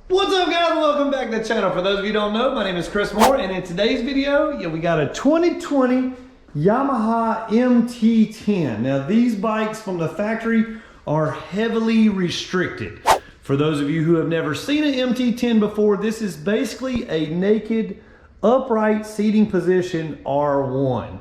What's up, guys? Welcome back to the channel. For those of you who don't know, my name is Chris Moore, and in today's video, we got a 2020 Yamaha MT10. Now, these bikes from the factory are heavily restricted. For those of you who have never seen an MT10 before, this is basically a naked, upright seating position R1.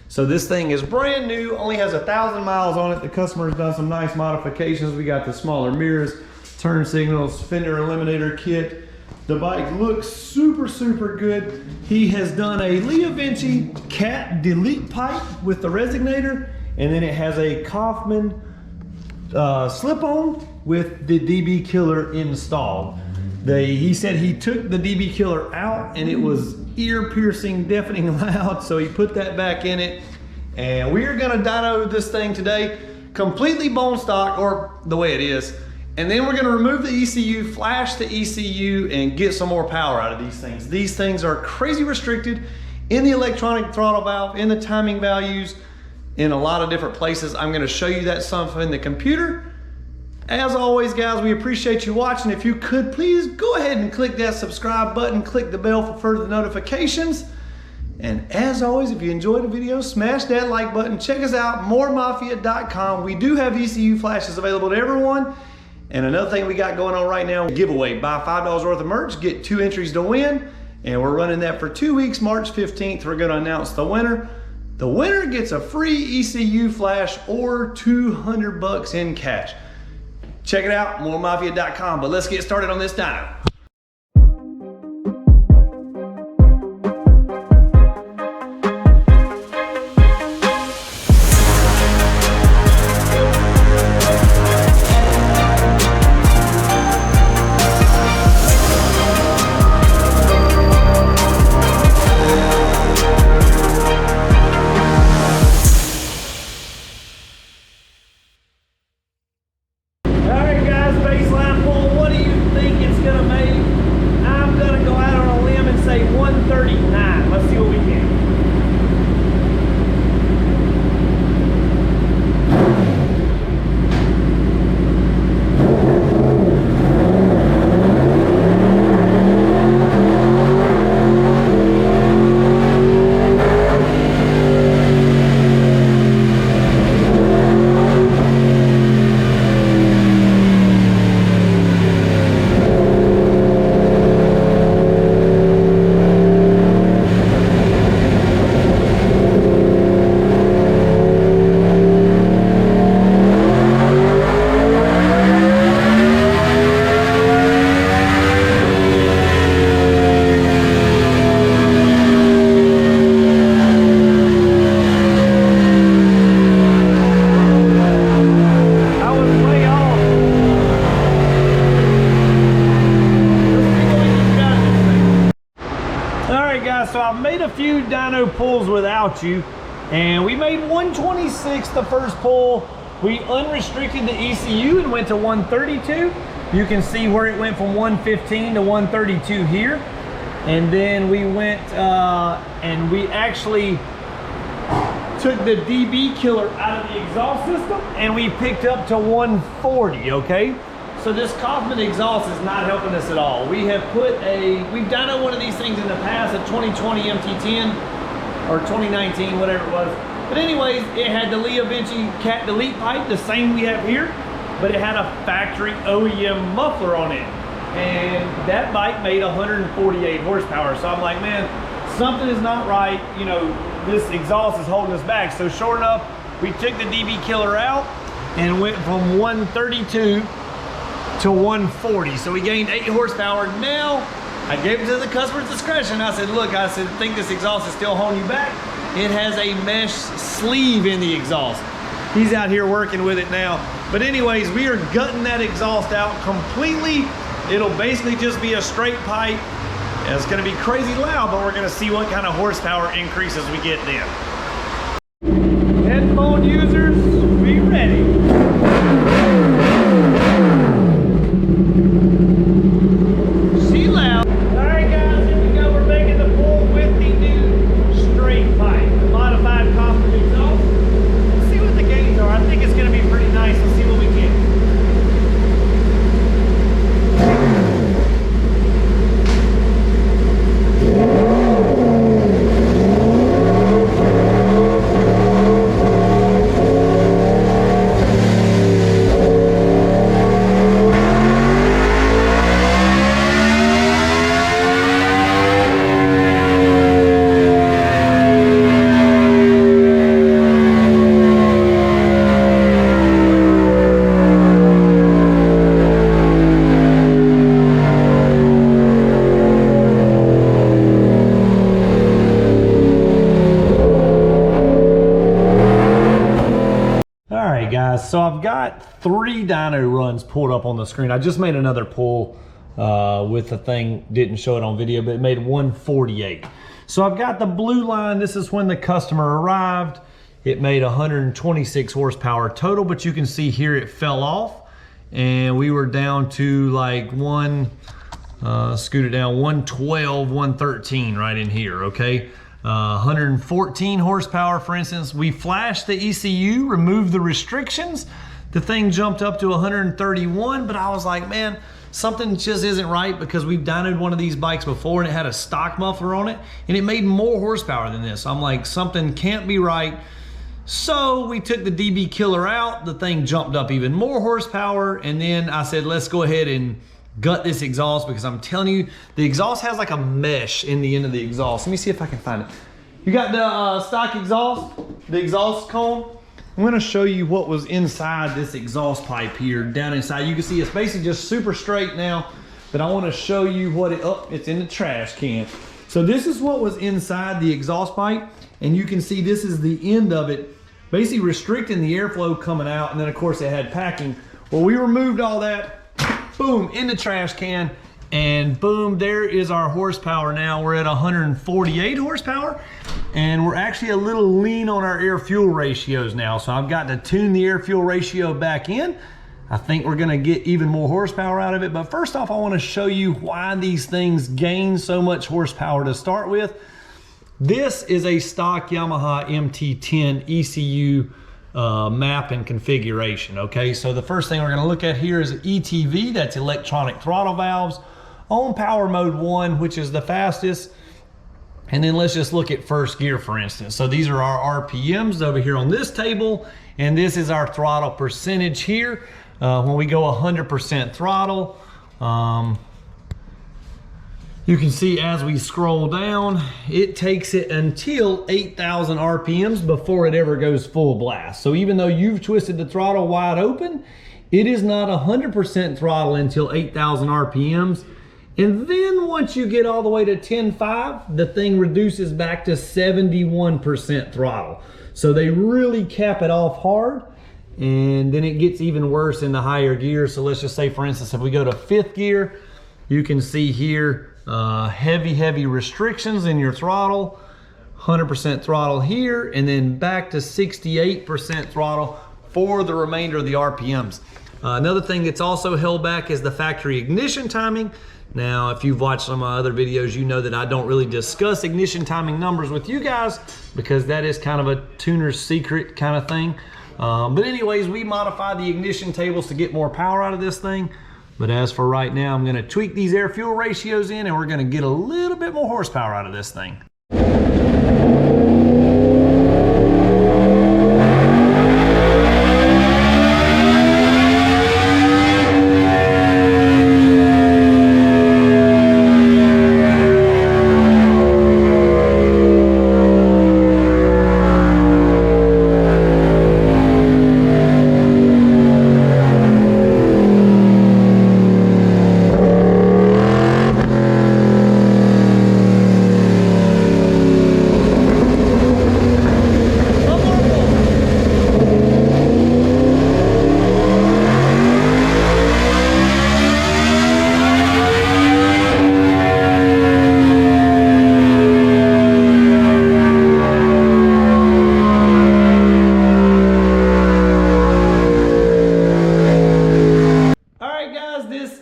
So this thing is brand new, only has 1,000 miles on it. The customer's done some nice modifications. We got the smaller mirrors, turn signals, fender eliminator kit. The bike looks super good. He has done a Lia Vinci cat delete pipe with the resonator, and then it has a Kaufman slip-on with the DB killer installed. He said he took the DB killer out and it was ear-piercing, deafening loud, so he put that back in it. And we're gonna dyno this thing today, completely bone stock, or the way it is. And then we're gonna remove the ECU, flash the ECU, and get some more power out of these things. These things are crazy restricted in the electronic throttle valve, in the timing values, in a lot of different places. I'm gonna show you that stuff in the computer. As always, guys, we appreciate you watching. If you could, please go ahead and click that subscribe button, click the bell for further notifications. And as always, if you enjoyed the video, smash that like button. Check us out, moremafia.com. We do have ECU flashes available to everyone. And another thing we got going on right now, giveaway. Buy $5 worth of merch, get 2 entries to win. And we're running that for 2 weeks, March 15th. We're gonna announce the winner. The winner gets a free ECU flash or 200 bucks in cash. Check it out, moremafia.com. But let's get started on this dyno. So I've made a few dyno pulls without you, and we made 126 the first pull. We unrestricted the ECU and went to 132. You can see where it went from 115 to 132 here. And then we went and we actually took the DB killer out of the exhaust system and we picked up to 140, okay? So this Kaufman exhaust is not helping us at all. We've dynoed one of these things in the past, a 2020 MT10 or 2019, whatever it was. But anyways, it had the Lia Vinci cat delete pipe, the same we have here, but it had a factory OEM muffler on it. And that bike made 148 horsepower. So I'm like, man, something is not right. You know, this exhaust is holding us back. So sure enough, we took the DB killer out and went from 132 to 140. So we gained 8 horsepower. Now, I gave it to the customer's discretion. I said, look, I think this exhaust is still holding you back. It has a mesh sleeve in the exhaust. He's out here working with it now. But anyways, we are gutting that exhaust out completely. It'll basically just be a straight pipe. It's gonna be crazy loud, but we're gonna see what kind of horsepower increases we get then. Headphone users, be ready. She loud. All right, guys, here we go. We're making the pull with the new straight pipe, the modified Kaufman exhaust. Let's see what the gains are. I think it's gonna be pretty nice. Let's see what we get. right, guys, so I've got 3 dyno runs pulled up on the screen. I just made another pull with the thing, didn't show it on video, but it made 148. So I've got the blue line. This is when the customer arrived. It made 126 horsepower total, but you can see here it fell off and we were down to like scooted down 112, 113 right in here, okay? 114 horsepower, for instance. We flashed the ECU, removed the restrictions. The thing jumped up to 131, but I was like, man, something just isn't right, because we've dynoed one of these bikes before and it had a stock muffler on it and it made more horsepower than this. I'm like, something can't be right. So we took the DB killer out, the thing jumped up even more horsepower, and then I said, let's go ahead and gut this exhaust, because I'm telling you, the exhaust has like a mesh in the end of the exhaust. Let me see if I can find it. You got the stock exhaust, the exhaust cone. I'm gonna show you what was inside this exhaust pipe here, down inside. You can see it's basically just super straight now, but I wanna show you what it's in the trash can. So this is what was inside the exhaust pipe, and you can see this is the end of it, basically restricting the airflow coming out, and then of course it had packing. Well, we removed all that, boom, in the trash can, and boom, there is our horsepower now. We're at 148 horsepower, and we're actually a little lean on our air-fuel ratios now, so I've got to tune the air-fuel ratio back in. I think we're gonna get even more horsepower out of it, but first off, I wanna show you why these things gain so much horsepower to start with. This is a stock Yamaha MT10 ECU map and configuration, okay? So the first thing we're gonna look at here is ETV, that's electronic throttle valves, on power mode 1, which is the fastest. And then let's just look at first gear, for instance. So these are our RPMs over here on this table, and this is our throttle percentage here. When we go 100% throttle, you can see as we scroll down, it takes it until 8,000 RPMs before it ever goes full blast. So even though you've twisted the throttle wide open, it is not 100% throttle until 8,000 RPMs. And then once you get all the way to 10.5, the thing reduces back to 71% throttle. So they really cap it off hard, and then it gets even worse in the higher gears. So let's just say, for instance, if we go to 5th gear, you can see here, heavy restrictions in your throttle, 100% throttle here, and then back to 68% throttle for the remainder of the RPMs. Another thing that's also held back is the factory ignition timing. Now, if you've watched some of my other videos, you know that I don't really discuss ignition timing numbers with you guys, because that is kind of a tuner's secret kind of thing. But anyways, we modified the ignition tables to get more power out of this thing. But as for right now, I'm gonna tweak these air-fuel ratios in, and we're gonna get a little bit more horsepower out of this thing.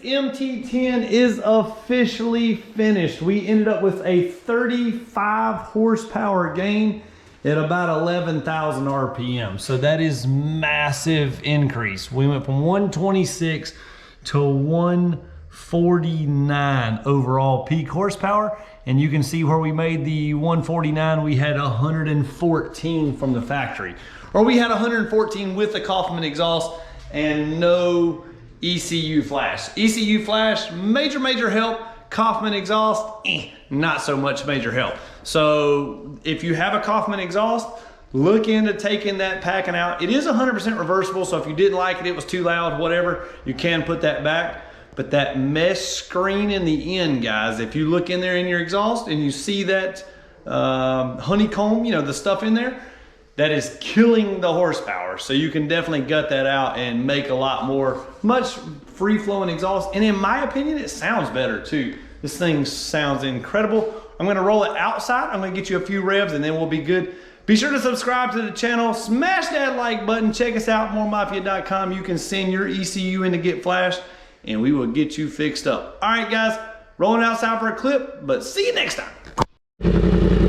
MT10 is officially finished. We ended up with a 35 horsepower gain at about 11,000 RPM. So that is massive increase. We went from 126 to 149 overall peak horsepower. And you can see where we made the 149, we had 114 from the factory. Or we had 114 with the Kaufman exhaust and no ECU Flash. ECU Flash, major help. Kaufman exhaust, not so much major help. So if you have a Kaufman exhaust, look into taking that packing out. It is 100% reversible, so if you didn't like it, it was too loud, whatever, you can put that back. But that mesh screen in the end, guys, if you look in there in your exhaust and you see that honeycomb, you know, the stuff in there, that is killing the horsepower. So you can definitely gut that out and make a lot more, much free-flowing exhaust. And in my opinion, it sounds better too. This thing sounds incredible. I'm gonna roll it outside. I'm gonna get you a few revs and then we'll be good. Be sure to subscribe to the channel, smash that like button, check us out, moremafia.com. You can send your ECU in to get flashed and we will get you fixed up. All right, guys, rolling outside for a clip, but see you next time.